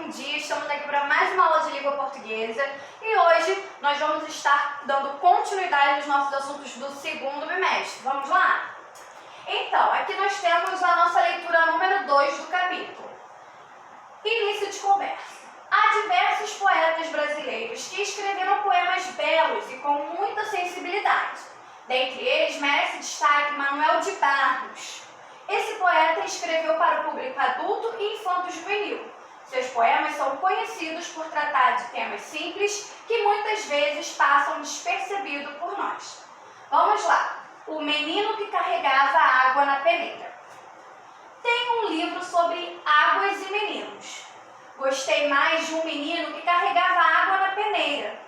bom dia, estamos aqui para mais uma aula de língua portuguesa e hoje nós vamos estar dando continuidade aos nossos assuntos do segundo bimestre. Vamos lá? Então, aqui nós temos a nossa leitura número 2 do capítulo. Início de conversa. Há diversos poetas brasileiros que escreveram poemas belos e com muita sensibilidade. Dentre eles, merece destaque Manuel de Barros. Esse poeta escreveu para o público adulto e infanto-juvenil. Seus poemas são conhecidos por tratar de temas simples que muitas vezes passam despercebido por nós. Vamos lá. O menino que carregava água na peneira. Tem um livro sobre águas e meninos. Gostei mais de um menino que carregava água na peneira.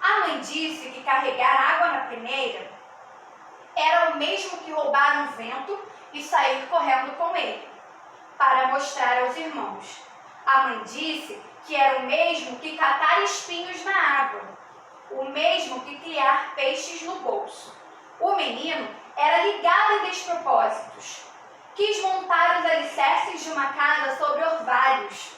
A mãe disse que carregar água na peneira era o mesmo que roubar um vento e sair correndo com ele, para mostrar aos irmãos. A mãe disse que era o mesmo que catar espinhos na água, o mesmo que criar peixes no bolso. O menino era ligado em despropósitos. Quis montar os alicerces de uma casa sobre orvalhos.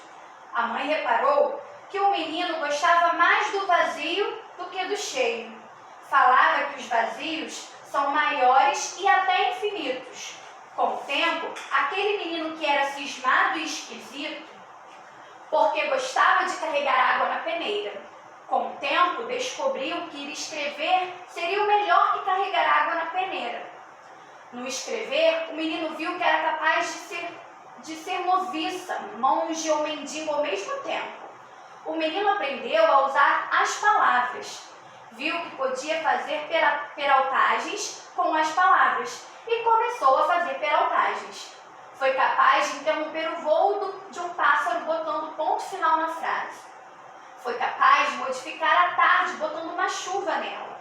A mãe reparou que o menino gostava mais do vazio do que do cheio. Falava que os vazios são maiores e até infinitos. Com o tempo, aquele menino que era cismado e esquisito, porque gostava de carregar água na peneira, com o tempo descobriu que ir escrever seria o melhor que carregar água na peneira. No escrever, o menino viu que era capaz de ser noviça, monge ou mendigo ao mesmo tempo. O menino aprendeu a usar as palavras. Viu que podia fazer peraltagens com as palavras e começou a fazer peraltagens. Foi capaz de interromper o voo de um pássaro botando ponto final na frase. Foi capaz de modificar a tarde botando uma chuva nela.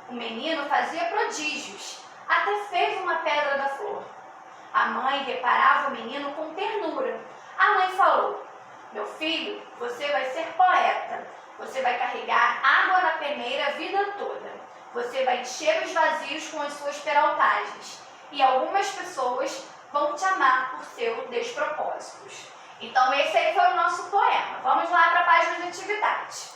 O menino fazia prodígios, até fez uma pedra da flor. A mãe reparava o menino com ternura. A mãe falou: "Meu filho, você vai ser poeta. Você vai carregar água na peneira a vida toda. Você vai encher os vazios com as suas peraltagens. E algumas pessoas vão te amar por seus despropósitos." Então, esse aí foi o nosso poema. Vamos lá para a página de atividade.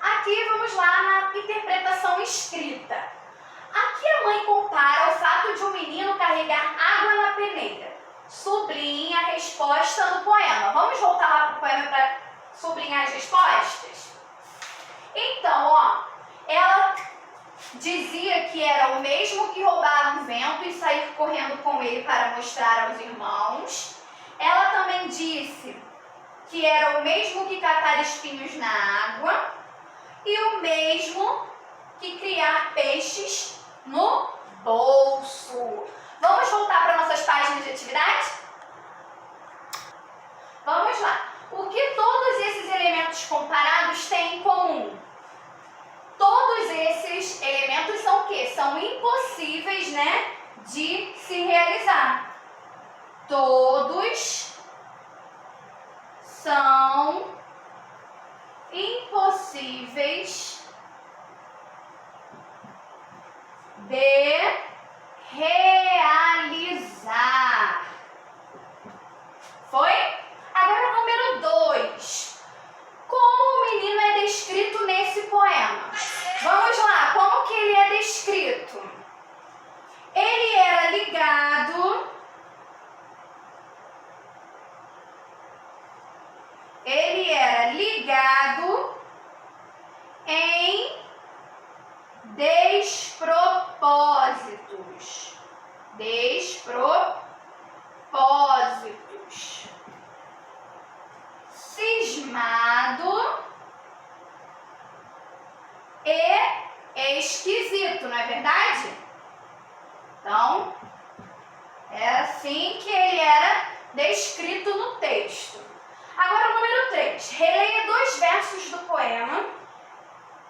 Aqui, vamos lá na interpretação escrita. Aqui a mãe compara o fato de um menino carregar água na peneira. Sublinha a resposta no poema. Vamos voltar lá para o poema para sublinhar as respostas? Então, ela dizia que era o mesmo que roubar um vento e sair correndo com ele para mostrar aos irmãos. Ela também disse que era o mesmo que catar espinhos na água e o mesmo que criar peixes no bolso. Vamos voltar para nossas páginas de atividade? Vamos lá. O que todos esses elementos comparados têm em comum? Todos esses elementos são o quê? São impossíveis, de se realizar. Todos são impossíveis de realizar. Foi? Agora, número 2. Como o menino é descrito nesse poema? Vamos lá, como que ele é descrito? Ele era ligado em despropósitos. Cismado e esquisito, não é verdade? Então, é assim que ele era descrito no texto. Agora, o número 3. Releia 2 versos do poema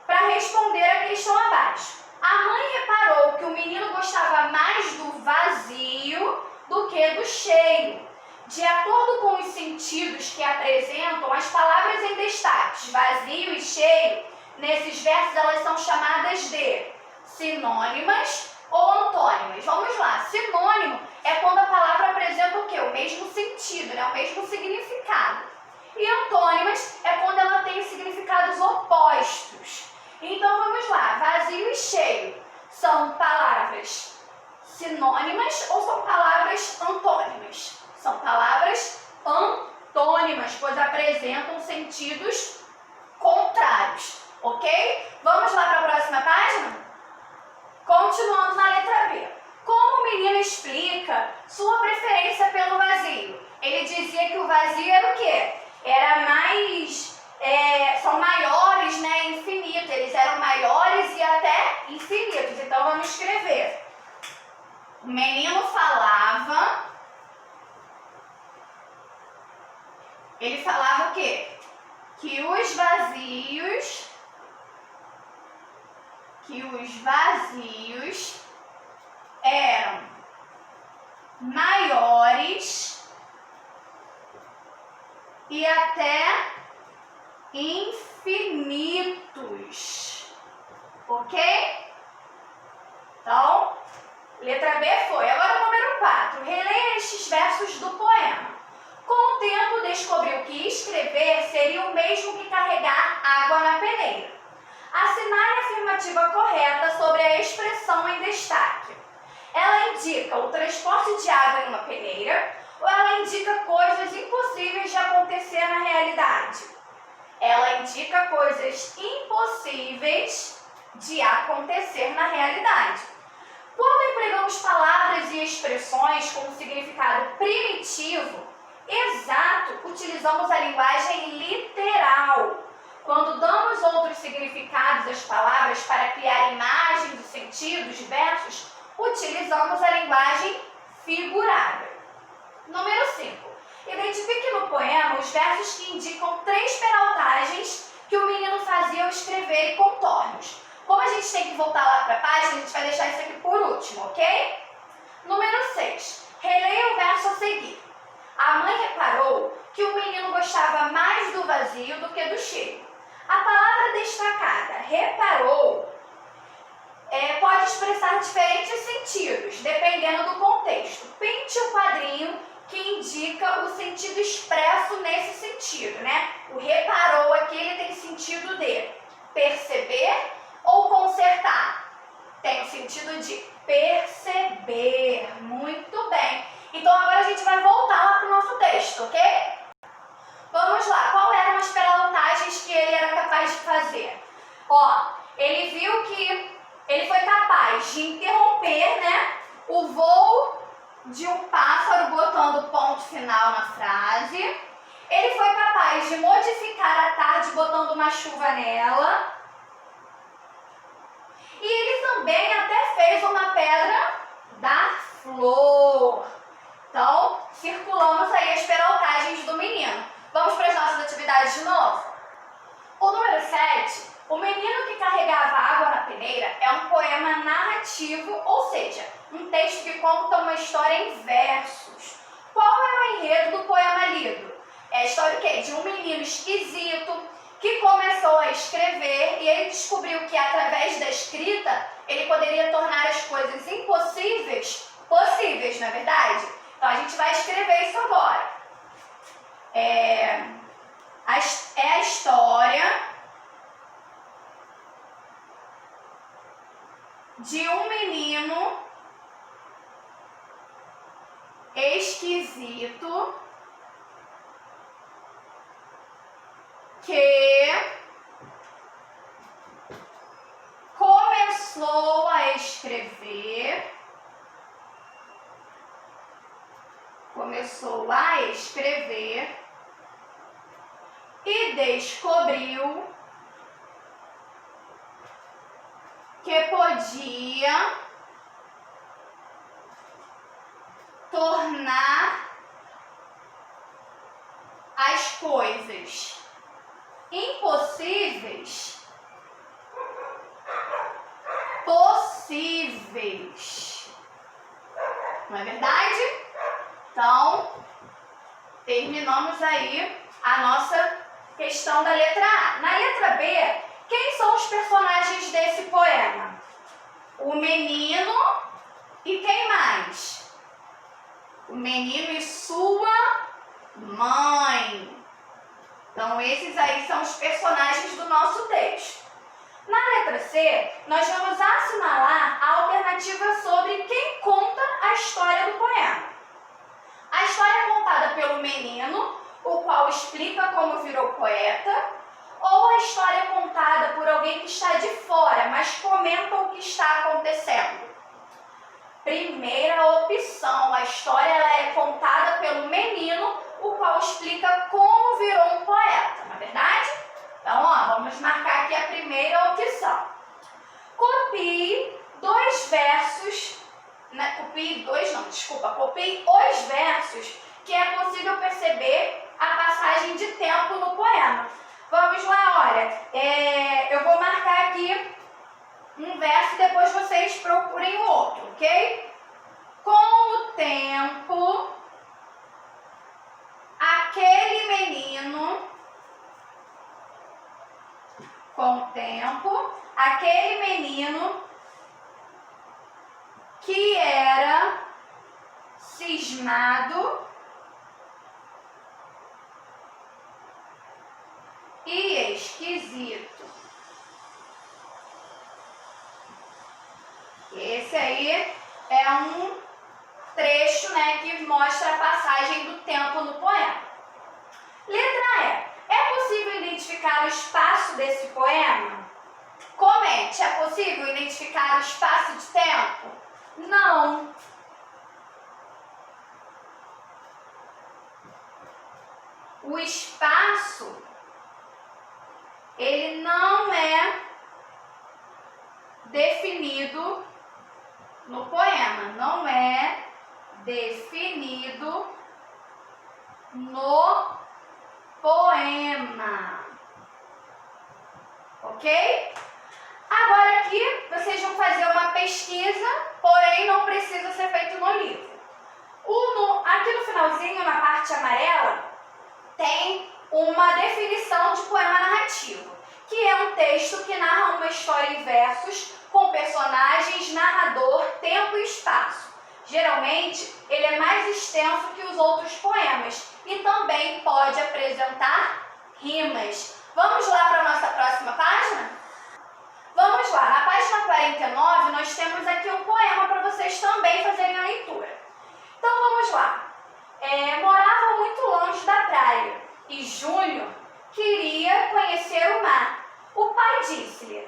para responder a questão abaixo. A mãe reparou que o menino gostava mais do vazio do que do cheio. De acordo com os sentidos que apresentam as palavras em destaques, vazio e cheio, nesses versos elas são chamadas de sinônimas ou antônimas. Vamos lá. Sinônimo é quando a palavra apresenta o quê? O mesmo sentido, o mesmo significado. E vazio e cheio são palavras sinônimas ou são palavras antônimas? São palavras antônimas, pois apresentam sentidos contrários, ok? Vamos lá para a próxima página? Continuando na letra B. Como o menino explica sua preferência pelo vazio? Ele dizia que o vazio era o quê? Era mais... são maiores, né? Infinito. Eles eram maiores e até infinitos. Então, vamos escrever. O menino falava... Ele falava o quê? Que os vazios eram maiores e até infinitos, ok? Então, letra B foi. Agora, número 4. Releia estes versos do poema. Com o tempo, descobriu que escrever seria o mesmo que carregar água na peneira. Assinale a afirmativa correta sobre a expressão em destaque. Ela indica o transporte de água em uma peneira ou ela indica coisas impossíveis de acontecer na realidade? Ela indica coisas impossíveis de acontecer na realidade. Quando empregamos palavras e expressões com um significado primitivo, exato, utilizamos a linguagem literal. Quando damos outros significados às palavras para criar imagens e sentidos diversos, utilizamos a linguagem figurada. Número 5. Identifique no poema os versos que indicam 3 peraltagens que o menino fazia ao escrever e contornos. Como a gente tem que voltar lá para a página, a gente vai deixar isso aqui por último, ok? Número 6. Releia o verso a seguir. A mãe reparou que o menino gostava mais do vazio do que do cheio. A palavra destacada, reparou, pode expressar diferentes sentidos, dependendo do contexto. Pinte o quadrinho que indica o sentido expresso nesse sentido, né? O reparou aqui, ele tem sentido de perceber ou consertar. Tem o sentido de perceber. Muito bem. Então, agora a gente vai voltar lá para o nosso texto, ok? Vamos lá. Qual eram as peraltagens que ele era capaz de fazer? Ó, ele viu que ele foi capaz de interromper, né, o voo de um pássaro botando ponto final na frase. Ele foi capaz de modificar a tarde botando uma chuva nela. E ele também até fez uma pedra da flor. Então, circulamos aí as peraltagens do menino. Vamos para as nossas atividades de novo? O número 7, o menino que carregava água na peneira, é um poema narrativo, ou seja, um texto que conta uma história em versos. Qual é o enredo do poema lido? É a história o quê? De um menino esquisito que começou a escrever e ele descobriu que através da escrita ele poderia tornar as coisas impossíveis possíveis, não é verdade? Então a gente vai escrever isso agora. É a história de um menino esquisito que começou a escrever, e descobriu que podia tornar as coisas impossíveis possíveis. Não é verdade? Então, terminamos aí a nossa questão da letra A. Na letra B, quem são os personagens desse poema? O menino e quem mais? O menino e sua mãe. Então, esses aí são os personagens do nosso texto. Na letra C, nós vamos assinalar a alternativa sobre quem conta a história do poema. A história é contada pelo menino, o qual explica como virou poeta, ou a história é contada por alguém que está de fora, mas comenta o que está acontecendo. Primeira opção, a história ela é contada pelo menino, o qual explica como virou um poeta, não é verdade? Então, vamos marcar aqui a primeira opção. Copie os versos que é possível perceber a passagem de tempo no poema. Vamos lá, olha, eu vou marcar aqui um verso e depois vocês procurem o outro, ok? Com o tempo, aquele menino que era cismado e esquisito. Esse aí é um trecho, que mostra a passagem do tempo no poema. Letra E. É possível identificar o espaço desse poema? Comente. É possível identificar o espaço de tempo? Não. O espaço, ele não é definido no poema. Não é definido no poema. Ok? Agora aqui vocês vão fazer uma pesquisa, porém não precisa ser feito no livro. Aqui no finalzinho, na parte amarela, tem uma definição de poema narrativo, que é um texto que narra uma história em versos com personagens, narrador, tempo e espaço. Geralmente, ele é mais extenso que os outros poemas e também pode apresentar rimas. Vamos lá para a nossa próxima página? Vamos lá, na página 49 nós temos aqui um poema para vocês também fazerem a leitura. Então vamos lá. Morava muito longe da praia e Júnior queria conhecer o mar. O pai disse-lhe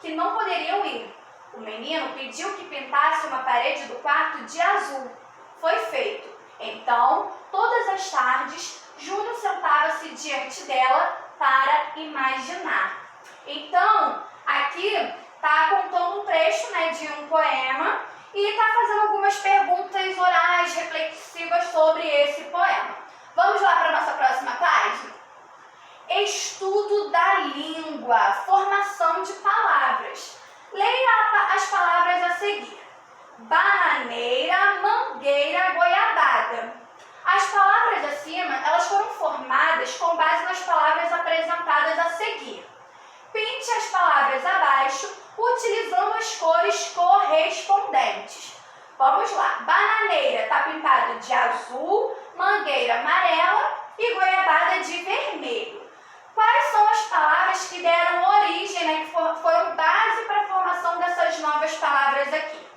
que não poderiam ir. O menino pediu que pintasse uma parede do quarto de azul. Foi feito. Então, todas as tardes, Júnior sentava-se diante dela para imaginar. Então, aqui está contando um trecho de um poema e está fazendo algumas perguntas orais, reflexivas sobre esse poema. Vamos lá para a nossa próxima página? Estudo da língua, formação de palavras. Leia as palavras a seguir. Bananeira, mangueira, goiabada. As palavras acima, elas foram formadas com base nas palavras apresentadas a seguir. Pinte as palavras abaixo, utilizando as cores correspondentes. Vamos lá. Bananeira está pintado de azul, mangueira amarela e goiabada de vermelho. Quais são as palavras que deram origem, que foram base para a formação dessas novas palavras aqui?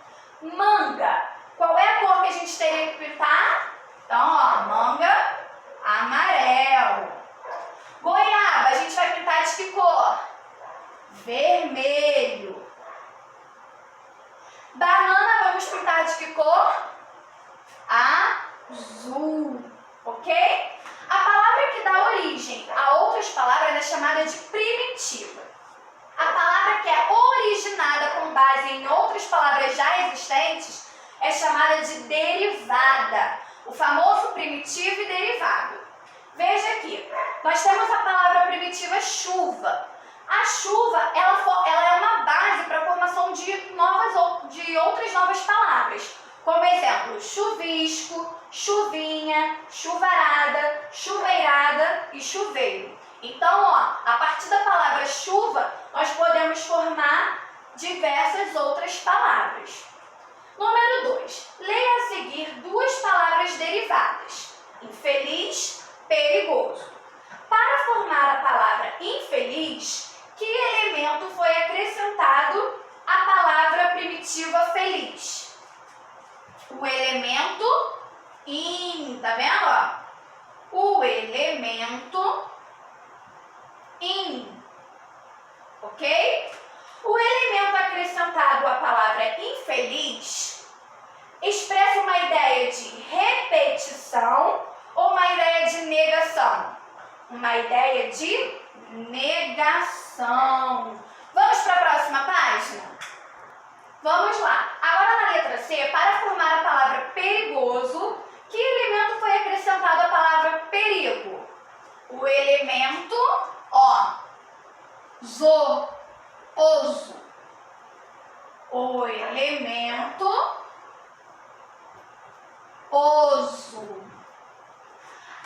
Manga. Qual é a cor que a gente teria que pintar? Então, manga amarelo. Goiaba, a gente vai pintar de que cor? Vermelho. Banana, vamos pintar de que cor? Azul. Ok? A palavra que dá origem a outras palavras é chamada de primitiva. A palavra que é originada com base em outras palavras já existentes é chamada de derivada. O famoso primitivo e derivado. Veja aqui, nós temos a palavra primitiva chuva. A chuva, ela é uma base para a formação de outras novas palavras. Como exemplo, chuvisco, chuvinha, chuvarada, chuveirada e chuveiro. Então, a partir da palavra chuva, nós podemos formar diversas outras palavras. Número 2. Leia a seguir duas palavras derivadas. Infeliz, perigoso. Para formar a palavra infeliz, que elemento elemento in, ok? O elemento acrescentado à palavra infeliz expressa uma ideia de repetição ou uma ideia de negação? Uma ideia de negação. Vamos para a próxima página? Vamos lá. Agora na letra C, para formar a palavra perigoso, que elemento foi acrescentado à palavra perigo? O elemento oso. O elemento oso.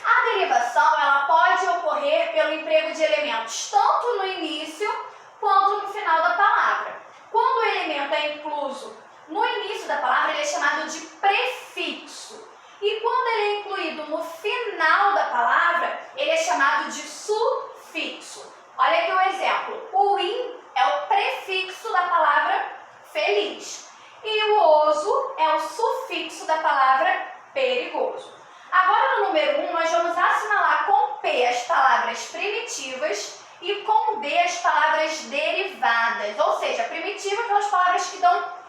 A derivação ela pode ocorrer pelo emprego de elementos tanto no início quanto no final da palavra. Quando o elemento é incluso no início da palavra, ele é chamado de prefixo. E quando ele é incluído no final da palavra, ele é chamado de sufixo. Olha aqui o exemplo. O in é o prefixo da palavra feliz. E o oso é o sufixo da palavra perigoso. Agora no número 1, nós vamos assinalar com P as palavras primitivas e com D as palavras derivadas. Ou seja, primitiva aquelas palavras que dão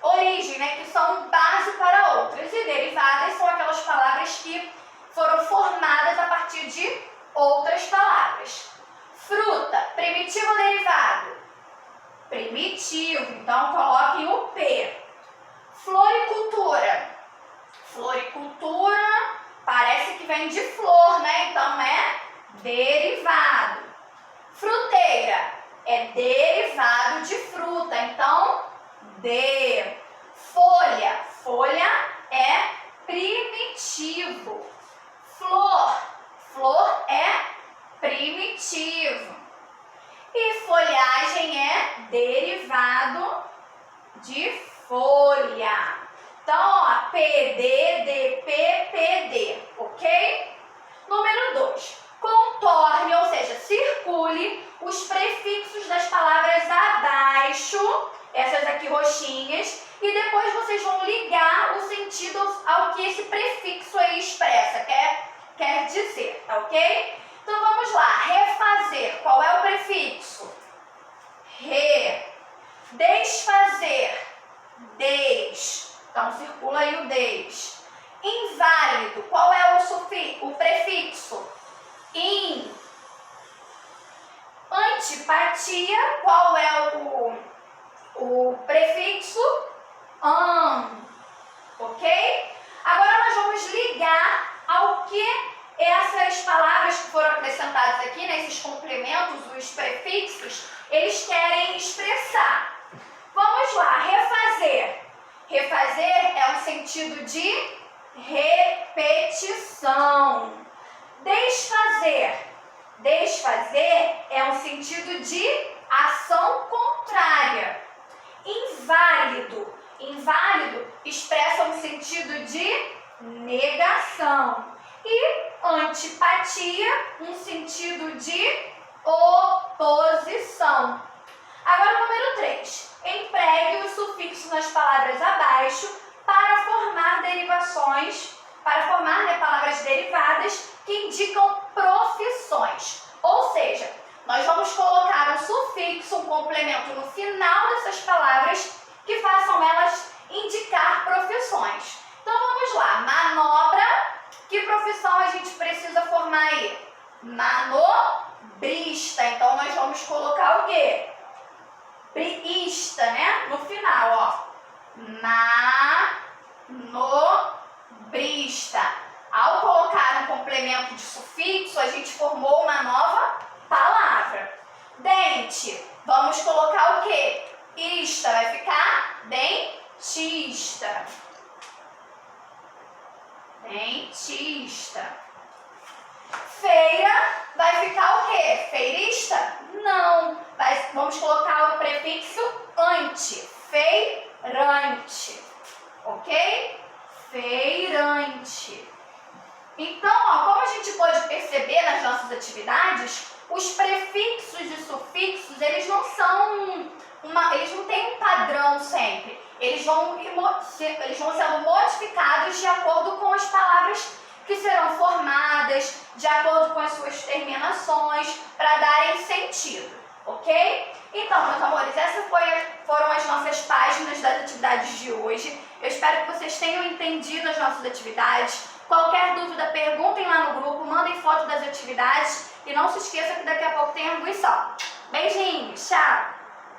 origem, né, que são base para outras. E derivadas são aquelas palavras que foram formadas a partir de outras palavras. Fruta, primitivo ou derivado? Primitivo, então coloquem o P. Floricultura. Floricultura parece que vem de flor, né? Então é derivado. Fruteira é derivado de fruta, então D. Folha. Folha é primitivo. Flor. Flor é primitivo. E folhagem é derivado de folha. Então, ó, PD, DP, PD, ok? Número 2. Contorne, ou seja, circule os prefixos das palavras abaixo, essas aqui roxinhas, e depois vocês vão ligar o sentido ao que esse prefixo aí expressa, quer dizer, tá ok? Então vamos lá, refazer, qual é o prefixo? Re. Desfazer, des. Então circula aí o des. Inválido, qual é o prefixo? In. Antipatia, qual é o prefixo? An. Ok? Agora nós vamos ligar ao que essas palavras que foram acrescentadas aqui, nesses complementos, os prefixos, eles querem expressar. Vamos lá, refazer. Refazer é um sentido de repetição. Desfazer. Desfazer é um sentido de ação contrária. Inválido. Inválido expressa um sentido de negação. E antipatia, um sentido de oposição. Agora, número 3. Empregue o sufixo nas palavras abaixo para formar derivações, para formar, né, palavras derivadas que indicam profissões. Ou seja, nós vamos colocar um sufixo, um complemento no final dessas palavras que façam elas indicar profissões. Então, vamos lá. Manobra. Que profissão a gente precisa formar aí? Manobrista. Então, nós vamos colocar o quê? Brista, né? No final, ó. Manobrista. Ao colocar um complemento de sufixo, a gente formou uma nova palavra. Dente. Vamos colocar o quê? Ista. Vai ficar dentista. Dentista. Feira, vai ficar o quê? Feirista? Não. Vamos colocar o prefixo ante. Feirante. Ok? Feirante. Então, ó, como a gente pode perceber nas nossas atividades, os prefixos e sufixos, eles não têm um padrão sempre. Eles vão sendo modificados de acordo com as palavras que que serão formadas de acordo com as suas terminações para darem sentido, ok? Então, meus amores, essas foram as nossas páginas das atividades de hoje. Eu espero que vocês tenham entendido as nossas atividades. Qualquer dúvida, perguntem lá no grupo, mandem foto das atividades e não se esqueça que daqui a pouco tem arguição. Beijinhos, tchau!